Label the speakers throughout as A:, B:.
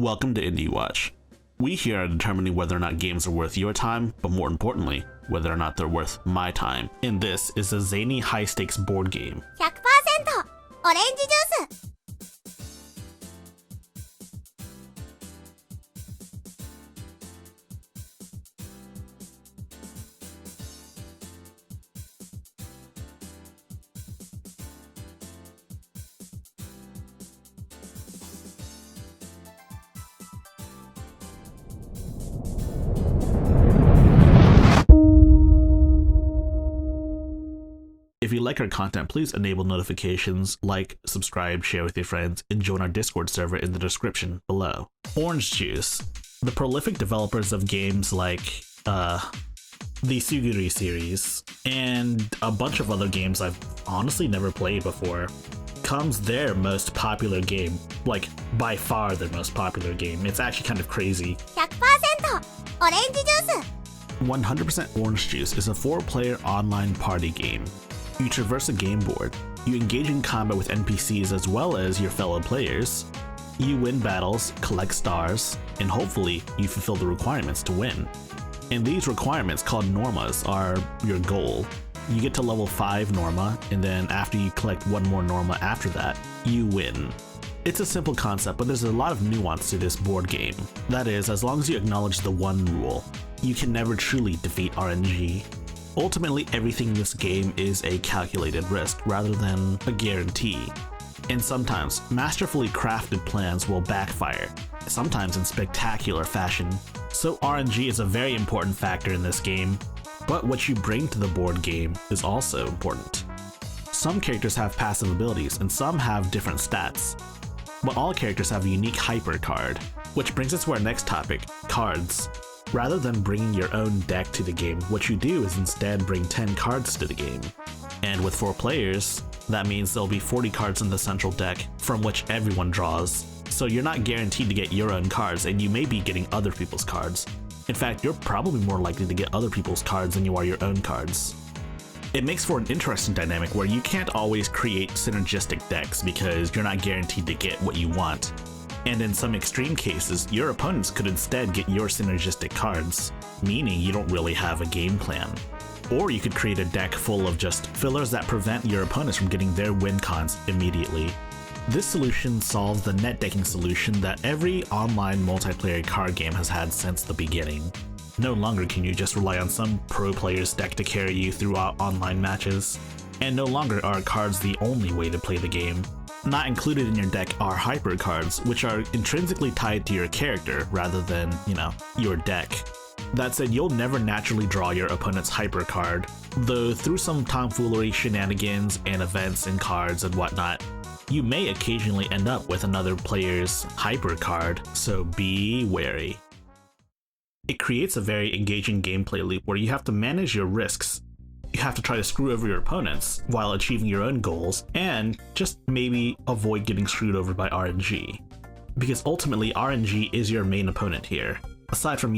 A: Welcome to IndieWatch. We here are determining whether or not games are worth your time, but more importantly, whether or not they're worth my time. And this is a zany high-stakes board game.
B: 100% オレンジジュース
A: If you like our content, please enable notifications, like, subscribe, share with your friends, and join our Discord server in the description below. Orange Juice, the prolific developers of games like the Suguri series and a bunch of other games I've honestly never played before, comes their most popular game, like by far their most popular game. It's actually kind of crazy.
B: 100% オレンジジュース
A: 100% Orange Juice is a 4-player online party game. You traverse a game board, you engage in combat with NPCs as well as your fellow players, you win battles, collect stars, and hopefully you fulfill the requirements to win. And these requirements, called normas, are your goal. You get to level 5 norma, and then after you collect one more norma after that, you win. It's a simple concept, but there's a lot of nuance to this board game. That is, as long as you acknowledge the one rule, you can never truly defeat RNG. Ultimately, everything in this game is a calculated risk rather than a guarantee. And sometimes, masterfully crafted plans will backfire, sometimes in spectacular fashion. So RNG is a very important factor in this game, but what you bring to the board game is also important. Some characters have passive abilities and some have different stats, but all characters have a unique hyper card, which brings us to our next topic, cards. Rather than bringing your own deck to the game, what you do is instead bring 10 cards to the game. And with 4 players, that means there'll be 40 cards in the central deck from which everyone draws. So you're not guaranteed to get your own cards, and you may be getting other people's cards. In fact, you're probably more likely to get other people's cards than you are your own cards. It makes for an interesting dynamic where you can't always create synergistic decks because you're not guaranteed to get what you want. And in some extreme cases, your opponents could instead get your synergistic cards, meaning you don't really have a game plan. Or you could create a deck full of just fillers that prevent your opponents from getting their win cons immediately. This solution solves the net decking solution that every online multiplayer card game has had since the beginning. No longer can you just rely on some pro player's deck to carry you throughout online matches, and no longer are cards the only way to play the game. Not included in your deck are hyper cards, which are intrinsically tied to your character rather than, your deck. That said, you'll never naturally draw your opponent's hyper card, though through some tomfoolery shenanigans and events and cards and whatnot, you may occasionally end up with another player's hyper card, so be wary. It creates a very engaging gameplay loop where you have to manage your risks. You have to try to screw over your opponents while achieving your own goals, and just maybe avoid getting screwed over by RNG. Because ultimately, RNG is your main opponent here. Aside from,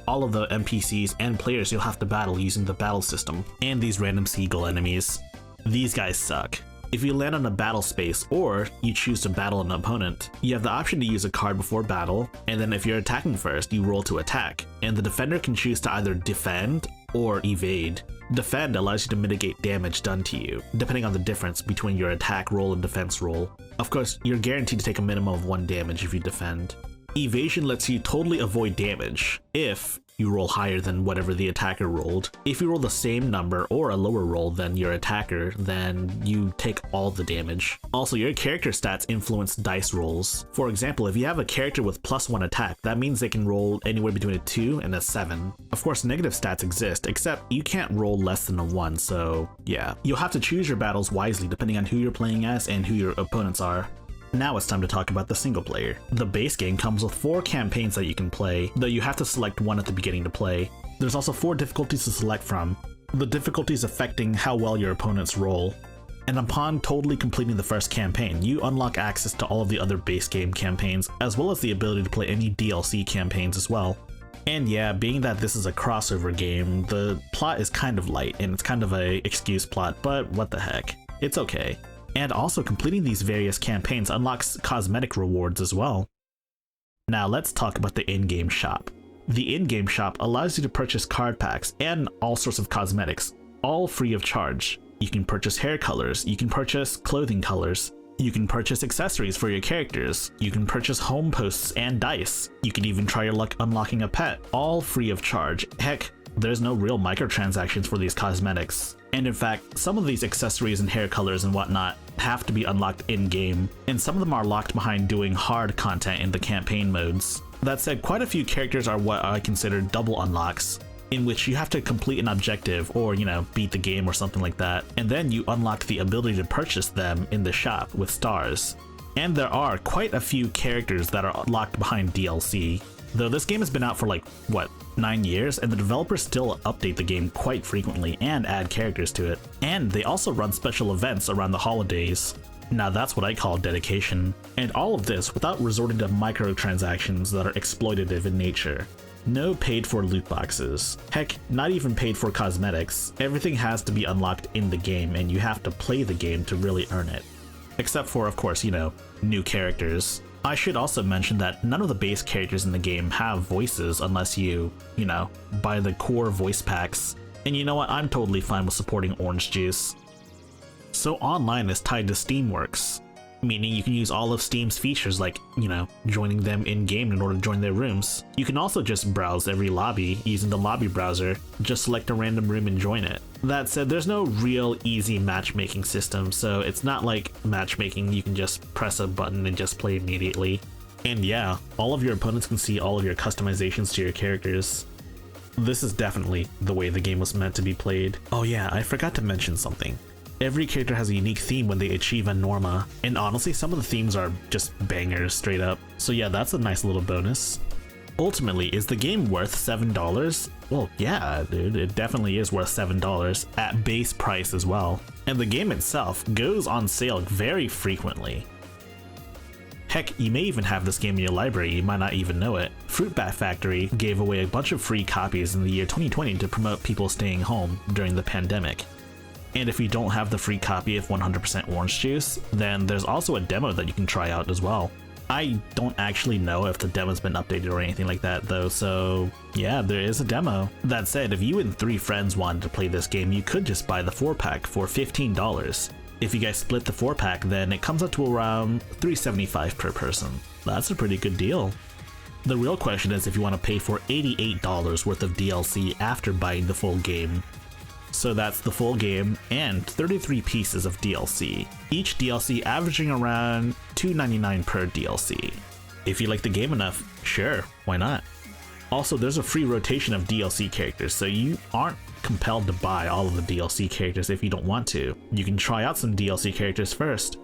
A: all of the NPCs and players you'll have to battle using the battle system, and these random seagull enemies. These guys suck. If you land on a battle space, or you choose to battle an opponent, you have the option to use a card before battle, and then if you're attacking first, you roll to attack, and the defender can choose to either defend or evade. Defend allows you to mitigate damage done to you, depending on the difference between your attack roll and defense roll. Of course, you're guaranteed to take a minimum of 1 damage if you defend. Evasion lets you totally avoid damage if you roll higher than whatever the attacker rolled. If you roll the same number or a lower roll than your attacker, then you take all the damage. Also, your character stats influence dice rolls. For example, if you have a character with +1 attack, that means they can roll anywhere between a 2 and a 7. Of course, negative stats exist, except you can't roll less than a 1, so yeah. You'll have to choose your battles wisely depending on who you're playing as and who your opponents are. Now it's time to talk about the single player. The base game comes with 4 campaigns that you can play, though you have to select one at the beginning to play. There's also 4 difficulties to select from, the difficulties affecting how well your opponents roll. And upon totally completing the first campaign, you unlock access to all of the other base game campaigns, as well as the ability to play any DLC campaigns as well. And yeah, being that this is a crossover game, the plot is kind of light, and it's kind of a excuse plot, but what the heck, it's okay. And also completing these various campaigns unlocks cosmetic rewards as well. Now let's talk about the in-game shop. The in-game shop allows you to purchase card packs and all sorts of cosmetics, all free of charge. You can purchase hair colors, you can purchase clothing colors, you can purchase accessories for your characters, you can purchase home posts and dice, you can even try your luck unlocking a pet, all free of charge. Heck, there's no real microtransactions for these cosmetics. And in fact, some of these accessories and hair colors and whatnot have to be unlocked in-game, and some of them are locked behind doing hard content in the campaign modes. That said, quite a few characters are what I consider double unlocks, in which you have to complete an objective or, beat the game or something like that, and then you unlock the ability to purchase them in the shop with stars. And there are quite a few characters that are locked behind DLC, though this game has been out for 9 years, and the developers still update the game quite frequently and add characters to it. And they also run special events around the holidays. Now that's what I call dedication. And all of this without resorting to microtransactions that are exploitative in nature. No paid for loot boxes. Heck, not even paid for cosmetics. Everything has to be unlocked in the game, and you have to play the game to really earn it. Except for, of course, new characters. I should also mention that none of the base characters in the game have voices unless you, buy the core voice packs. And you know what? I'm totally fine with supporting Orange Juice. So online is tied to Steamworks, meaning you can use all of Steam's features like, joining them in-game in order to join their rooms. You can also just browse every lobby using the lobby browser, just select a random room and join it. That said, there's no real easy matchmaking system, so it's not like matchmaking you can just press a button and just play immediately. And yeah, all of your opponents can see all of your customizations to your characters. This is definitely the way the game was meant to be played. Oh yeah, I forgot to mention something. Every character has a unique theme when they achieve a Norma, and honestly some of the themes are just bangers straight up. So yeah, that's a nice little bonus. Ultimately, is the game worth $7? Well, yeah, dude, it definitely is worth $7 at base price as well. And the game itself goes on sale very frequently. Heck, you may even have this game in your library, you might not even know it. Fruit Bat Factory gave away a bunch of free copies in the year 2020 to promote people staying home during the pandemic. And if you don't have the free copy of 100% Orange Juice, then there's also a demo that you can try out as well. I don't actually know if the demo's been updated or anything like that though, so yeah, there is a demo. That said, if you and 3 friends wanted to play this game, you could just buy the 4-pack for $15. If you guys split the 4-pack, then it comes up to around $3.75 per person. That's a pretty good deal. The real question is if you want to pay for $88 worth of DLC after buying the full game. So that's the full game and 33 pieces of DLC, each DLC averaging around $2.99 per DLC. If you like the game enough, sure, why not? Also, there's a free rotation of DLC characters, so you aren't compelled to buy all of the DLC characters if you don't want to. You can try out some DLC characters first,